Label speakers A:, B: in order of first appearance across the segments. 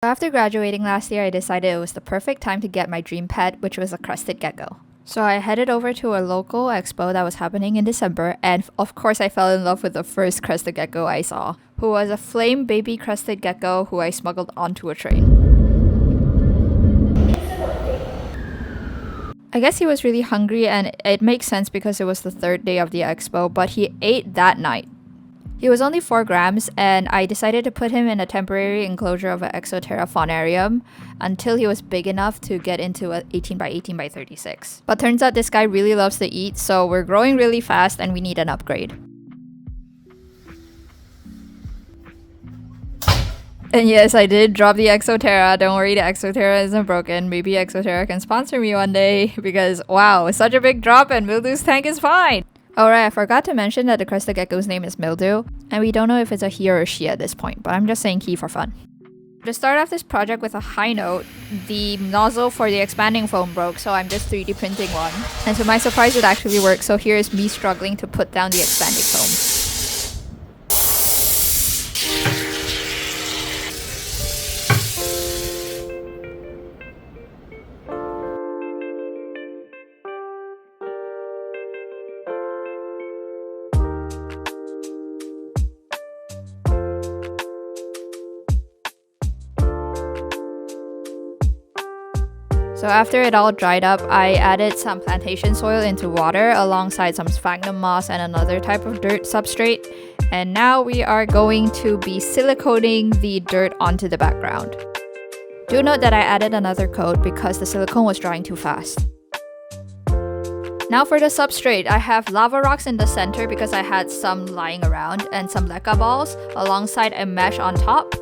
A: After graduating last year, I decided it was the perfect time to get my dream pet, which was a crested gecko. So I headed over to a local expo that was happening in December, and of course I fell in love with the first crested gecko I saw, who was a flame baby crested gecko who I smuggled onto a train. I guess he was really hungry, and it makes sense because it was the third day of the expo, but he ate that night. He was only 4 grams, and I decided to put him in a temporary enclosure of an Exoterra faunarium until he was big enough to get into a 18 by 18 by 36. But turns out this guy really loves to eat, so we're growing really fast and we need an upgrade. And yes, I did drop the Exoterra. Don't worry, the Exoterra isn't broken. Maybe Exoterra can sponsor me one day because wow, such a big drop and Mildew's tank is fine. Alright, I forgot to mention that the crested gecko's name is Mildew, and we don't know if it's a he or a she at this point, but I'm just saying he for fun. To start off this project with a high note, the nozzle for the expanding foam broke, so I'm just 3D printing one. And to my surprise, it actually worked, so here is me struggling to put down the expanding foam. So after it all dried up, I added some plantation soil into water alongside some sphagnum moss and another type of dirt substrate. And now we are going to be siliconing the dirt onto the background. Do note that I added another coat because the silicone was drying too fast. Now for the substrate, I have lava rocks in the center because I had some lying around and some leca balls alongside a mesh on top.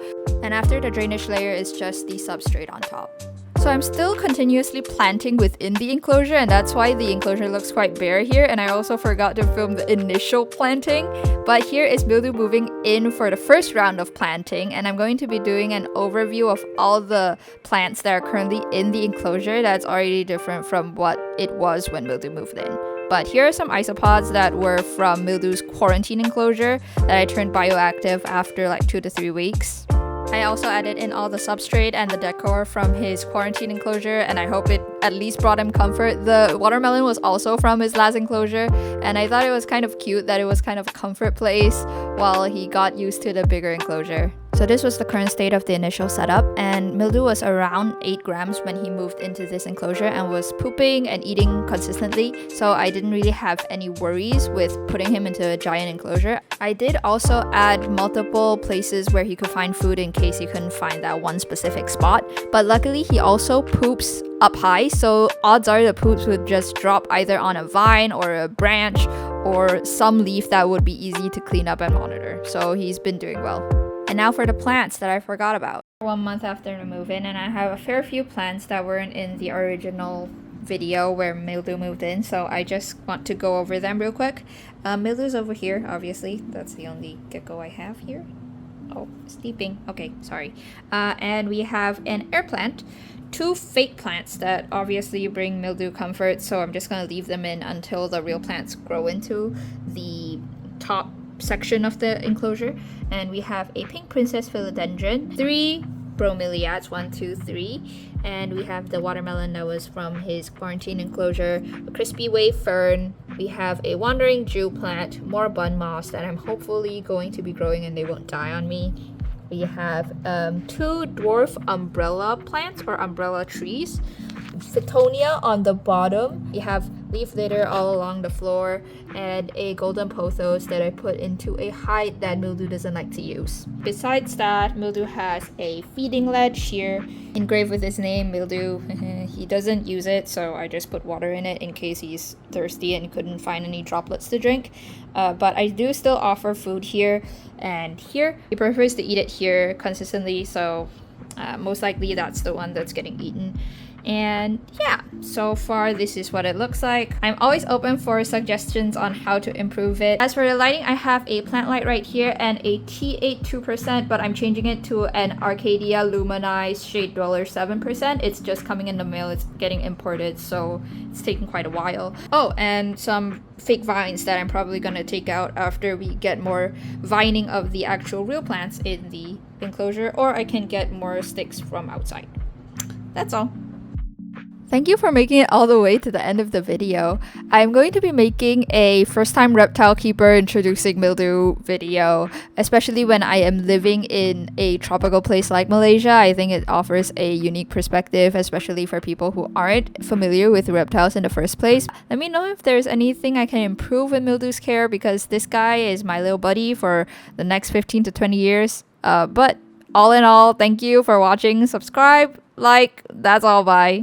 A: And after the drainage layer is just the substrate on top. So I'm still continuously planting within the enclosure, and that's why the enclosure looks quite bare here, and I also forgot to film the initial planting. But here is Mildew moving in for the first round of planting, and I'm going to be doing an overview of all the plants that are currently in the enclosure that's already different from what it was when Mildew moved in. But here are some isopods that were from Mildew's quarantine enclosure that I turned bioactive after like 2 to 3 weeks. I also added in all the substrate and the decor from his quarantine enclosure, and I hope it at least brought him comfort. The watermelon was also from his last enclosure, and I thought it was kind of cute that it was kind of a comfort place while he got used to the bigger enclosure. So this was the current state of the initial setup, and Mildew was around 8 grams when he moved into this enclosure and was pooping and eating consistently, so I didn't really have any worries with putting him into a giant enclosure. I did also add multiple places where he could find food in case he couldn't find that one specific spot, but luckily he also poops up high, so odds are the poops would just drop either on a vine or a branch or some leaf that would be easy to clean up and monitor, so he's been doing well. And now for the plants that I forgot about. 1 month after the move-in, and I have a fair few plants that weren't in the original video where Mildew moved in, so I just want to go over them real quick. Mildew's over here, obviously. That's the only gecko I have here. Oh, sleeping. Okay, sorry. And we have an air plant. 2 fake plants that obviously bring Mildew comfort, so I'm just going to leave them in until the real plants grow into the top section of the enclosure. And we have a pink princess philodendron, 3 bromeliads, 1, 2, 3, and we have the watermelon that was from his quarantine enclosure, a crispy wave fern, we have a wandering Jew plant, more bun moss that I'm hopefully going to be growing and they won't die on me. We have 2 dwarf umbrella plants or umbrella trees, Phytonia on the bottom. We have leaf litter all along the floor and a golden pothos that I put into a height that Mildew doesn't like to use. Besides that, Mildew has a feeding ledge here engraved with his name, Mildew. He doesn't use it, so I just put water in it in case he's thirsty and couldn't find any droplets to drink. But I do still offer food here and here. He prefers to eat it here consistently, so most likely that's the one that's getting eaten. And yeah, so far this is what it looks like. I'm always open for suggestions on how to improve it. As for the lighting, I have a plant light right here and a T8 2%, but I'm changing it to an Arcadia Luminized Shade Dweller 7%. It's just coming in the mail, it's getting imported, so it's taking quite a while. Oh, and some fake vines that I'm probably gonna take out after we get more vining of the actual real plants in the enclosure, or I can get more sticks from outside. That's all. Thank you for making it all the way to the end of the video. I'm going to be making a first time reptile keeper introducing Mildew video, especially when I am living in a tropical place like Malaysia. I think it offers a unique perspective, especially for people who aren't familiar with reptiles in the first place. Let me know if there's anything I can improve in Mildew's care, because this guy is my little buddy for the next 15 to 20 years. But all in all, thank you for watching. Subscribe, like, that's all, bye.